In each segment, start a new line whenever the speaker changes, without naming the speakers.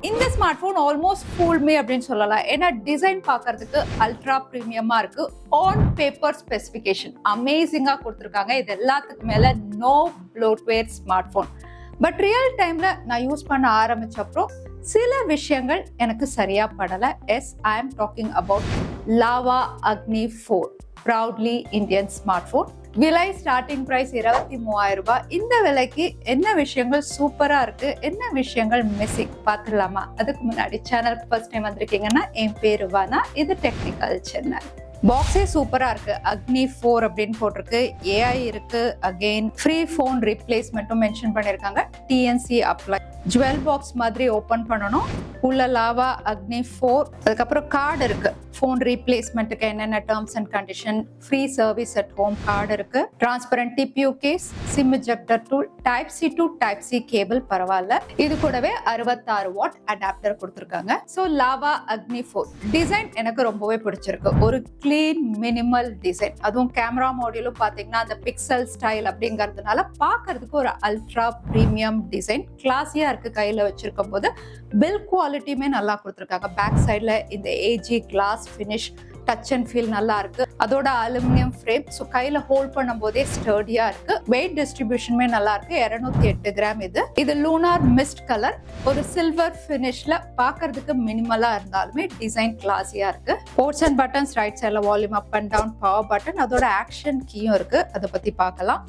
இந்த smart phone almost pool me அப்படின்னு சொல்லலாம். ஏன்னா டிசைன் பார்க்கறதுக்கு அல்ட்ரா பிரீமியமா இருக்கு. ஆன் பேப்பர் ஸ்பெசிஃபிகேஷன் அமேசிங்கா கொடுத்துருக்காங்க. இது எல்லாத்துக்கு மேல no bloatware smart phone. But real டைம்ல நான் யூஸ் பண்ண ஆரம்பிச்சப்போ சில விஷயங்கள் எனக்கு சரியா படல. Yes, I am talking about Lava Agni 4 proudly Indian smart phone. விலை ஸ்டார்டிங் பிரைஸ் 23,000 ரூபாய். இந்த விலைக்கு என்ன விஷயங்கள் சூப்பரா இருக்கு, என்ன விஷயங்கள் மிஸ்ஸிங் பார்த்துடலாமா? அதுக்கு முன்னாடி சேனலுக்கு ஃபர்ஸ்ட் டைம் வந்திருக்கீங்கன்னா என் பேரு வானா, இது டெக்னிக்கல் சேனல். பாக்ஸே சூப்பரா இருக்கு. அக்னி 4 அப்படின்னு போட்டிருக்கு. ஏஐ இருக்கு. அகெயின் ஃப்ரீ போன் ரீப்ளேஸ்மெண்ட்டும் மென்ஷன் பண்ணிருக்காங்க. DNC apply. ஜுவல் பாக்ஸ் மாதிரி ஓபன் பண்ணணும். உள்ள லாவா அக்னி 4. அதுக்கப்புறம் கார்டு இருக்கு. போன் ரீப்ளேஸ்மெண்ட்டுக்கு என்னென்ன terms and condition, free service at home card இருக்கு. Transparent TPU case, SIM ejector tool, type C to type C cable பரவாயில்ல. இது கூடவே 66 வாட் அடாப்டர் கொடுத்துருக்காங்க. ஸோ லாவா அக்னி 4 டிசைன் எனக்கு ரொம்பவே பிடிச்சிருக்கு. ஒரு கிளீன் மினிமல் டிசைன். அதுவும் கேமரா மாடியூலும் பாத்தீங்கன்னா அந்த பிக்சல் ஸ்டைல் அப்படிங்கறதுனால பாக்குறதுக்கு ஒரு அல்ட்ரா பிரீமியம் டிசைன். கிளாஸியா இருக்கு. கையில வச்சிருக்கும் போது பில்ட் குவாலிட்டியுமே நல்லா கொடுத்துருக்காங்க. பேக் சைட்ல இந்த AG glass finish, touch and feel நல்லா இருக்கு. அதோட அலுமினியம் ஃப்ரேம். ஸோ கையில ஹோல்ட் பண்ணும் போதே ஸ்டர்டியா இருக்கு. வெயிட் டிஸ்ட்ரிபியூஷனுமே நல்லா இருக்கு. 208 கிராம். இது லூனார் மிஸ்ட் கலர். ஒரு சில்வர் ஃபினிஷ்ல பாக்குறதுக்கு மினிமலா இருந்தாலுமே டிசைன் கிளாஸியா இருக்கு. போர்ட்ஸ் அண்ட் பட்டன்ஸ் ரைட் சைட்ல volume up and down, power button, அதோட ஆக்ஷன் கீயும் இருக்கு. அதை பத்தி பார்க்கலாம்.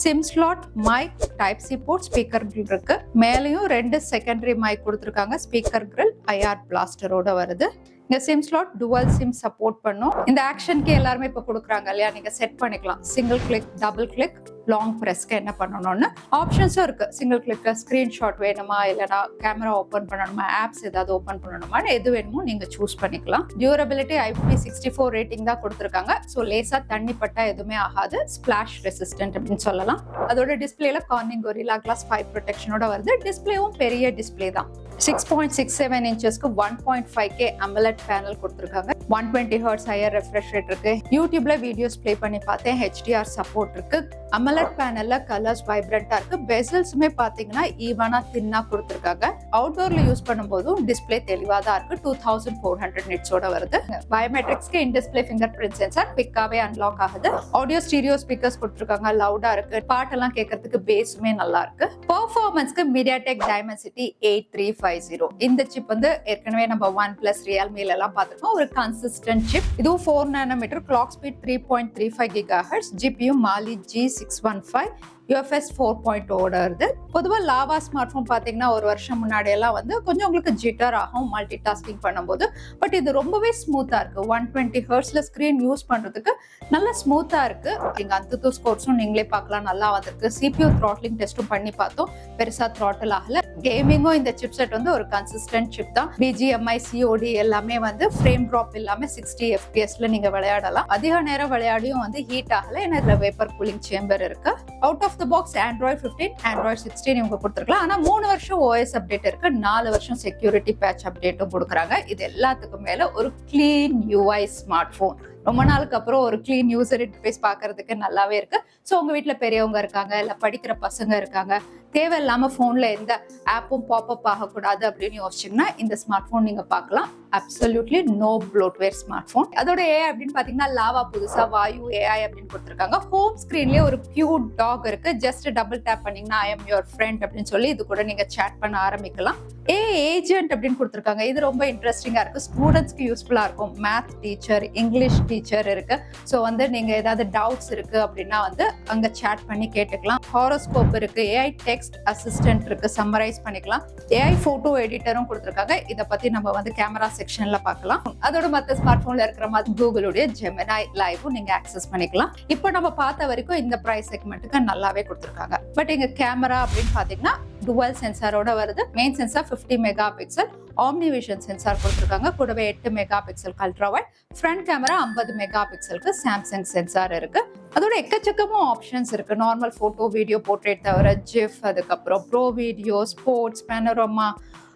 SIM slot, mic, type C port, speaker grill இருக்கு. மேலேயும் 2 செகண்டரி மைக் கொடுத்துருக்காங்க. ஸ்பீக்கர் கிரில் ஐஆர் பிளாஸ்டரோட வருது. இந்த SIM slot dual SIM support பண்ணும். இந்த ஆக்ஷனுக்கு எல்லாருமே இப்போ கொடுக்குறாங்க இல்லையா, நீங்க செட் பண்ணிக்கலாம். Single click, double click, long ப்ரெஸ்க்கு என்ன பண்ணணும்னு ஆப்ஷன்ஸும் இருக்கு. சிங்கிள் கிளிக்ல ஸ்கிரீன்ஷாட் வேணுமா, இல்லைனா கேமரா ஓப்பன் பண்ணணுமா, ஆப்ஸ் ஏதாவது ஓப்பன் பண்ணணுமா, எது வேணுமோ நீங்க சூஸ் பண்ணிக்கலாம். டியூரபிலிட்டி IP64 ரேட்டிங் தான் கொடுத்துருக்காங்க. ஸோ லேசா தண்ணி பட்டா எதுவுமே ஆகாது. ஸ்பிளாஷ் ரெசிஸ்டன்ட் அப்படின்னு சொல்லலாம். அதோட டிஸ்பிளேல கார்னிங் கொரில்லா கிளாஸ் 5 ப்ரொடெக்ஷனோட வருது. டிஸ்பிளேவும் பெரிய டிஸ்பிளே தான். 6.67 இன்ச்சஸ்க்கு 1.5K AMOLED பேனல் கொடுத்துருக்காங்க. 120 Hz ஹையர் ரெஃப்ரெஷ் ரேட் இருக்கு. யூடியூப்ல வீடியோஸ் ப்ளே பண்ணி பார்த்தேன். HDR சப்போர்ட் இருக்கு. AMOLED பேனல்ல கலர்ஸ் வைப்ரண்டா இருக்கு. பெசல்ஸுமே பாத்தீங்கன்னா ஈவனா தின்னா கொடுத்துருக்காங்க. அவுட்டோர்ல யூஸ் பண்ணும்போதும் டிஸ்பிளே தெளிவா தான் இருக்கு. 2400 நிட்ஸோட வருது. பயோமெட்ரிக்ஸ்க்கு in display fingerprint sensor குவிக்காவே அன்லாக் ஆகுது. ஆடியோ ஸ்டீரியோ ஸ்பீக்கர்ஸ் கொடுத்துருக்காங்க. லவுடா இருக்கு. பாட்டெல்லாம் கேட்கறதுக்கு பேஸுமே நல்லா இருக்கு. பெர்ஃபார்மன்ஸ்க்கு MediaTek Dimensity 8350. இந்த சிப் வந்து ஏற்கனவே நம்ம OnePlus, Realme எல்லாம் பார்த்துருக்கோம். ஒரு கன்சிஸ்டன்ட் சிப். இதுவும் 4 nm, clock speed 3.35 GHz, GPU Mali G615, UFS 4.0 வருது. பொதுவாக லாவா ஸ்மார்ட் போன் பார்த்தீங்கன்னா ஒரு வருஷம் முன்னாடி எல்லாம் வந்து கொஞ்சம் உங்களுக்கு ஜிட்டர் ஆகும் மல்டி டாஸ்கிங் பண்ணும்போது. பட் இது ரொம்பவே ஸ்மூத்தா இருக்கு. 120 Hzல ஸ்கிரீன் யூஸ் பண்றதுக்கு நல்லா ஸ்மூத்தா இருக்கு. நீங்க அந்த ஸ்கோர்ஸும் நீங்களே பார்க்கலாம். நல்லா வந்திருக்கு. CPU த்ராட்லிங் டெஸ்ட்டும் பண்ணி பார்த்தோம். பெருசா த்ராட்டில் ஆகல. கேமிங்கும் இந்த சிப் செட் வந்து ஒரு கன்சிஸ்டன்ட் சிப் தான். BGMI, COD எல்லாமே வந்து ஃப்ரேம் ட்ராப் இல்லாம 60 FPS நீங்க விளையாடலாம். அதிக நேரம் விளையாடியும் வந்து ஹீட் ஆகல. ஏன்னா இதுல வேப்பர் கூலிங் சேம்பர் இருக்கு. Out of the box Android 15, Android 16 இவங்க கொடுத்துருக்கலாம். ஆனா 3 வருஷம் OS அப்டேட் இருக்கு. 4 வருஷம் செக்யூரிட்டி பேட்ச் அப்டேட்டும் கொடுக்குறாங்க. இது எல்லாத்துக்கும் மேல ஒரு கிளீன் UI ஸ்மார்ட் போன். ரொம்ப நாளுக்கு அப்புறம் ஒரு கிளீன் யூசர் இன்டர்ஃபேஸ் பார்க்கறதுக்கு நல்லாவே இருக்கு. ஸோ உங்க வீட்டில் பெரியவங்க இருக்காங்க, இல்லை படிக்கிற பசங்க இருக்காங்க, தேவையில்லாம போன்ல எந்த ஆப்பும் பாப்அப் ஆகக்கூடாது அப்படின்னு யோசிச்சிங்கன்னா இந்த ஸ்மார்ட் போன் நீங்க பார்க்கலாம். Absolutely no bloatware smart phone. அதோட ஏஐ அப்படின்னு பாத்தீங்கன்னா லாவா புதுசா வாயு ஏஐ அப்படின்னு கொடுத்துருக்காங்க. ஹோம் ஸ்கிரீன்லயே ஒரு கியூட் டாக் இருக்கு. ஜஸ்ட் டபுள் டேப் பண்ணீங்கன்னா ஐ எம் யுவர் ஃப்ரெண்ட் அப்படின்னு சொல்லி இது கூட நீங்க சேட் பண்ண ஆரம்பிக்கலாம். ஏஜென்ட் அப்படின்னு கொடுத்துருக்காங்க. இது ரொம்ப இன்ட்ரெஸ்டிங்கா இருக்கு. ஸ்டூடெண்ட்ஸ்க்கு யூஸ்ஃபுல்லா இருக்கும். மேத் டீச்சர், இங்கிலீஷ் டீச்சர் இருக்கு. ஸோ வந்து நீங்க ஏதாவது டவுட்ஸ் இருக்கு அப்படின்னா வந்து அங்க சேட் பண்ணி கேட்டுக்கலாம். ஹாரோஸ்கோப் இருக்கு. ஏஐ டெக்ஸ்ட் அசிஸ்டன்ட் இருக்கு. சம்மரைஸ் பண்ணிக்கலாம். ஏஐ போட்டோ எடிட்டரும் கொடுத்துருக்காங்க. இதை பத்தி நம்ம வந்து கேமரா செக்ஷன்ல பார்க்கலாம். அதோட மற்ற ஸ்மார்ட் போன்ல இருக்கிற மாதிரி கூகுளுடைய ஜெமினாய் லைவும் நீங்க ஆக்சஸ் பண்ணிக்கலாம். இப்போ நம்ம பார்த்த வரைக்கும் இந்த பிரைஸ் செக்மெண்ட்டுக்கு நல்லாவே கொடுத்துருக்காங்க. பட் இங்க கேமரா அப்படின்னு பாத்தீங்கன்னா டுவல் சென்சாரோட வருது. Main sensor 50 megapixel, OmniVision sensor கொடுத்துருக்காங்க. கூடவே 8 megapixel ultra wide, front camera 50 mega பிக்சலுக்கு சாம்சங் சென்சார் இருக்கு. அதோட எக்கச்சக்கமும் ஆப்ஷன்ஸ் இருக்கு. நார்மல் போட்டோ, வீடியோ, போர்ட்ரேட் தவிர ஜிஃப், அதுக்கப்புறம் pro video, sports, panorama,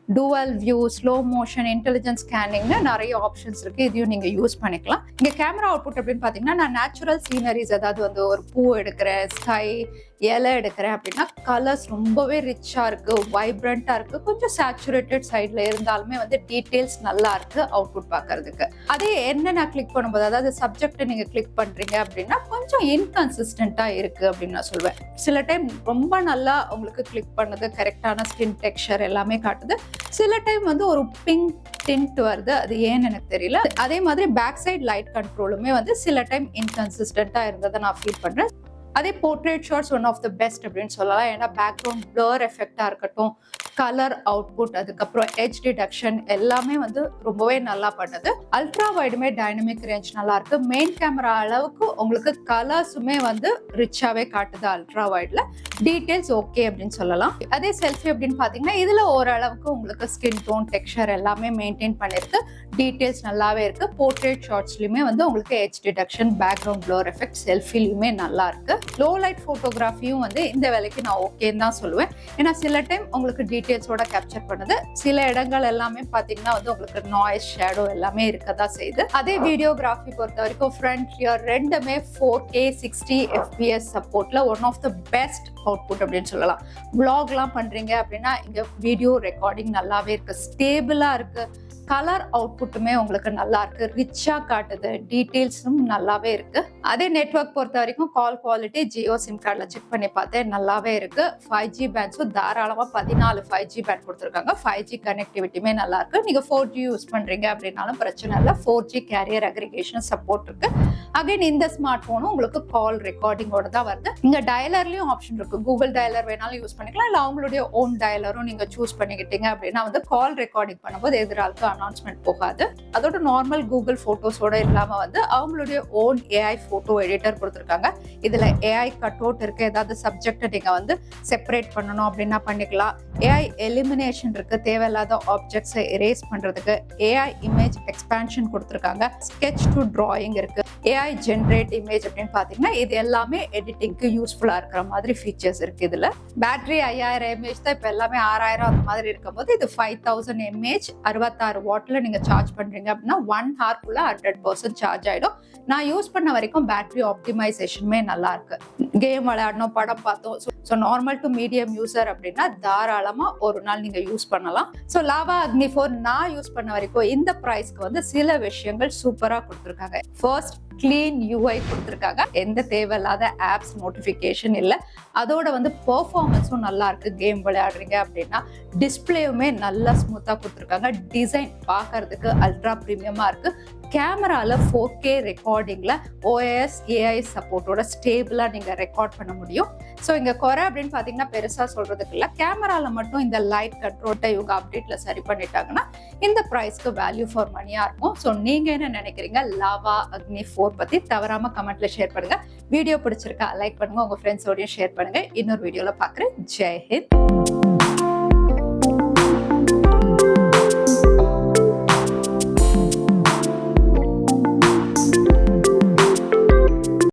dual view, slow motion, intelligent ஸ்கேனிங்னு நிறைய ஆப்ஷன்ஸ் இருக்கு. இதையும் நீங்க யூஸ் பண்ணிக்கலாம். இங்க கேமரா அவுட்புட் அப்படின்னு பாத்தீங்கன்னா, நான் நேச்சுரல் சீனரிஸ், அதாவது வந்து ஒரு பூ எடுக்கிறேன், ஸ்கை, இலை எடுக்கிறேன் அப்படின்னா கலர்ஸ் ரொம்பவே ரிச்சா இருக்கு, வைப்ரண்டா இருக்கு. கொஞ்சம் சேச்சுரேட்டட் சைட்ல இருந்தாலுமே வந்து டீடைல்ஸ் நல்லா இருக்கு அவுட்புட் பார்க்கிறதுக்கு. அதே என்ன நான் கிளிக் பண்ணும்போது, அதாவது சப்ஜெக்ட் நீங்க கிளிக் பண்றீங்க அப்படின்னா கொஞ்சம் இன்கன்சிஸ்டன்டா இருக்கு அப்படின்னு நான் சொல்வேன். சில டைம் ரொம்ப நல்லா உங்களுக்கு கிளிக் பண்ணது கரெக்டான ஸ்கின் டெக்ஸ்சர் எல்லாமே காட்டுது. சில டைம் வந்து ஒரு பிங்க் டிண்ட் வருது, அது ஏன்னு எனக்கு தெரியல. அதே மாதிரி பேக் சைட் லைட் கண்ட்ரோலுமே வந்து சில டைம் இன்கன்சிஸ்டன்டா இருந்ததை நான் ஃபீல் பண்றேன். அதே portrait shots one of the best அப்படின்னு சொல்லலாம். ஏன்னா பேக்ரவுண்ட் பிளர் எஃபெக்டா இருக்கட்டும், கலர் அவுட்புட், அதுக்கப்புறம் எட்ஜ் டிடக்ஷன் எல்லாமே வந்து ரொம்பவே நல்லா பண்ணுது. அல்ட்ரா வைடுமே டைனமிக் ரேஞ்ச் நல்லா இருக்கு. மெயின் கேமரா அளவுக்கு உங்களுக்கு கலர்ஸுமே வந்து ரிச்சாவே காட்டுது அல்ட்ரா வைட்ல. டீடைல்ஸ் ஓகே அப்படின்னு சொல்லலாம். அதே செல்ஃபி அப்படின்னு பாத்தீங்கன்னா இதுல ஓரளவுக்கு உங்களுக்கு ஸ்கின் டோன், டெக்ஸ்சர் எல்லாமே மெயின்டைன் பண்ணிருக்கு. டீடைல்ஸ் நல்லாவே இருக்கு. போர்ட்ரேட் ஷாட்ஸ்லயுமே வந்து உங்களுக்கு edge detection, background blur effect செல்ஃபிலுமே நல்லா இருக்கு. லோ லைட் போட்டோகிராஃபியும் வந்து இந்த வேலைக்கு நான் ஓகேன்னு தான் சொல்லுவேன். ஏன்னா சில டைம் உங்களுக்கு டீடைல்ஸோட கேப்சர் பண்ணுது. சில இடங்கள் எல்லாமே பாத்தீங்கன்னா வந்து உங்களுக்கு நாய்ஸ், ஷேடோ எல்லாமே இருக்கதா செய்யுது. அதே வீடியோகிராஃபி பொறுத்த வரைக்கும் ஃப்ரண்ட் ரியர் ரெண்டுமே 4K 60 FPS சப்போர்ட்ல one of the best output அப்படின்னு சொல்லலாம். விளாக்லாம் பண்றீங்க அப்படின்னா இங்க வீடியோ ரெக்கார்டிங் நல்லாவே இருக்கு, ஸ்டேபிளா இருக்கு. கலர் அவுட்புட்டுமே உங்களுக்கு நல்லா இருக்கு, ரிச்சா காட்டுது, டீடைல்ஸும் நல்லாவே இருக்கு. அதே நெட்வொர்க் பொறுத்த வரைக்கும் கால் குவாலிட்டி ஜியோ சிம் கார்டில் செக் பண்ணி பார்த்தேன், நல்லாவே இருக்கு. 5G பேண்ட்ஸும் தாராளமாக 14 5G பேண்ட் கொடுத்துருக்காங்க. 5G கனெக்டிவிட்டியுமே நல்லா இருக்கு. நீங்க 4G யூஸ் பண்றீங்க அப்படின்னாலும் பிரச்சனை இல்லை. 4G கேரியர் அக்ரிகேஷன் சப்போர்ட் இருக்கு. அகைன் இந்த ஸ்மார்ட் போனும் உங்களுக்கு கால் ரெக்கார்டிங்கோட தான் வருது. இங்க டயலர்லயும் ஆப்ஷன் இருக்கு. கூகுள் டயலர் வேணாலும் யூஸ் பண்ணிக்கலாம், இல்லை அவங்களுடைய ஓன் டயலரும் நீங்க சூஸ் பண்ணிக்கிட்டீங்க அப்படின்னா வந்து கால் ரெக்கார்டிங் பண்ணும்போது எதிராளுக்கு அனௌன்ஸ்மெண்ட் போகாது. அதோட நார்மல் கூகுள் போட்டோஸோட இல்லாம வந்து அவங்களுடைய ஓன் ஏஐ போட்டோ எடிட்டர் கொடுத்துருக்காங்க. இதுல ஏஐ கட் அவுட் இருக்கு. ஏதாவது சப்ஜெக்ட் நீங்க வந்து செப்பரேட் பண்ணணும் அப்படின்னா பண்ணிக்கலாம். ஏஐ எலிமினேஷன் இருக்கு, தேவையில்லாத ஆப்ஜெக்ட்ஸை எரேஸ் பண்றதுக்கு. ஏஐ இமேஜ் எக்ஸ்பான்ஷன் கொடுத்துருக்காங்க. ஸ்கெட்ச் டு டிராயிங் இருக்கு. ஏஐ ஜென்ரேட் இமேஜ் அப்படின்னு பாத்தீங்கன்னா இது எல்லாமே எடிட்டிங்க்கு யூஸ்ஃபுல்லா இருக்கிற மாதிரி ஃபீச்சர்ஸ் இருக்கு. இதுல பேட்டரி 5000 mAh தான், இப்ப எல்லாமே 6000 அந்த மாதிரி இருக்கும் போது இது 5000 mAh 66 வாட்ல நீங்க சார்ஜ் பண்றீங்க அப்படின்னா 1 ஹவர்க்குள்ள 100% சார்ஜ் ஆயிடும். நான் யூஸ் பண்ண வரைக்கும் பேட்டரி ஆப்டிமைசேஷனுமே நல்லா இருக்கு. கேம் விளையாடணும், படம் பார்த்தோம், so normal to medium user அப்படின்னா தாராளமா ஒரு நாள் நீங்க யூஸ் பண்ணலாம். ஸோ லாவா அக்னி 4 நான் யூஸ் பண்ண வரைக்கும் இந்த பிரைஸ்க்கு வந்து சில விஷயங்கள் சூப்பரா கொடுத்துருக்காங்க. ஃபர்ஸ்ட், கிளீன் யூஐ கொடுத்துருக்காங்க. எந்த தேவையில்லாத ஆப்ஸ் நோட்டிஃபிகேஷன் இல்லை. அதோட வந்து பெர்ஃபார்மன்ஸும் நல்லா இருக்கு. கேம் விளையாடுறீங்க அப்படின்னா டிஸ்பிளேவுமே நல்லா ஸ்மூத்தா கொடுத்துருக்காங்க. டிசைன் பார்க்கறதுக்கு அல்ட்ரா பிரீமியமா இருக்கு. கேமரால 4K ரெக்கார்டிங்ல OIS AI சப்போர்ட்டோட ஸ்டேபிளா நீங்க ரெக்கார்ட் பண்ண முடியும். ஸோ இங்க குறை அப்படின்னு பாத்தீங்கன்னா பெருசா சொல்றதுக்கு இல்லை. கேமரால மட்டும் இந்த லைட் கண்ட்ரோல்ட்ட இவங்க அப்டேட்ல சரி பண்ணிட்டாங்கன்னா இந்த பிரைஸ்க்கு வேல்யூ ஃபார் மணியா இருக்கும். ஸோ நீங்க என்ன நினைக்கிறீங்க லாவா அக்னி 4 பத்தி? தவறாம கமெண்ட்ல ஷேர் பண்ணுங்க. வீடியோ பிடிச்சிருக்கா லைக் பண்ணுங்க, உங்க ஃப்ரெண்ட்ஸோடய ஷேர் பண்ணுங்க. இன்னொரு வீடியோல பாக்குறேன். ஜெய் ஹிந்த்.